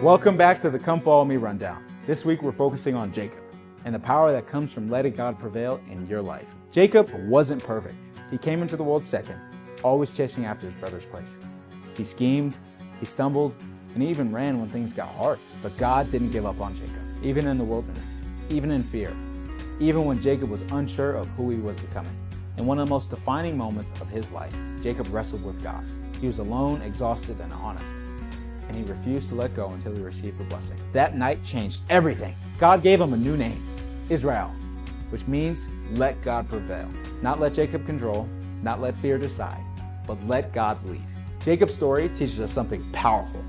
Welcome back to the Come Follow Me Rundown. This week we're focusing on Jacob and the power that comes from letting God prevail in your life. Jacob wasn't perfect. He came into the world second, always chasing after his brother's place. He schemed, he stumbled, and he even ran when things got hard. But God didn't give up on Jacob, even in the wilderness, even in fear, even when Jacob was unsure of who he was becoming. In one of the most defining moments of his life, Jacob wrestled with God. He was alone, exhausted, and honest, and he refused to let go until he received the blessing. That night changed everything. God gave him a new name, Israel, which means let God prevail. Not let Jacob control, not let fear decide, but let God lead. Jacob's story teaches us something powerful.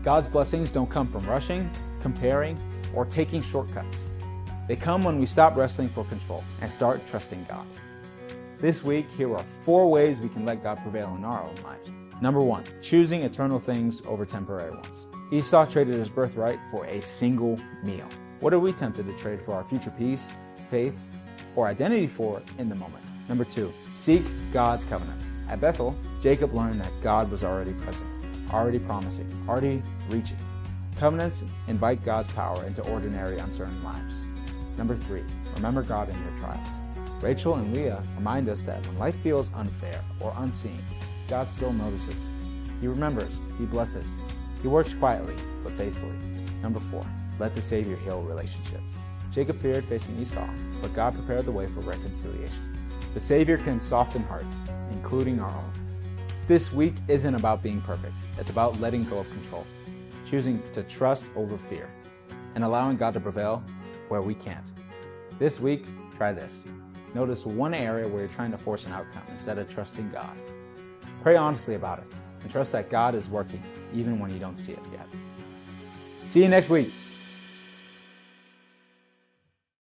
God's blessings don't come from rushing, comparing, or taking shortcuts. They come when we stop wrestling for control and start trusting God. This week, here are 4 ways we can let God prevail in our own lives. Number 1, choosing eternal things over temporary ones. Esau traded his birthright for a single meal. What are we tempted to trade for our future peace, faith, or identity for in the moment? Number 2, seek God's covenants. At Bethel, Jacob learned that God was already present, already promising, already reaching. Covenants invite God's power into ordinary, uncertain lives. Number 3, remember God in your trials. Rachel and Leah remind us that when life feels unfair or unseen, God still notices. He remembers, He blesses. He works quietly, but faithfully. Number 4, let the Savior heal relationships. Jacob feared facing Esau, but God prepared the way for reconciliation. The Savior can soften hearts, including our own. This week isn't about being perfect. It's about letting go of control, choosing to trust over fear, and allowing God to prevail where we can't. This week, try this. Notice one area where you're trying to force an outcome instead of trusting God. Pray honestly about it and trust that God is working even when you don't see it yet. See you next week.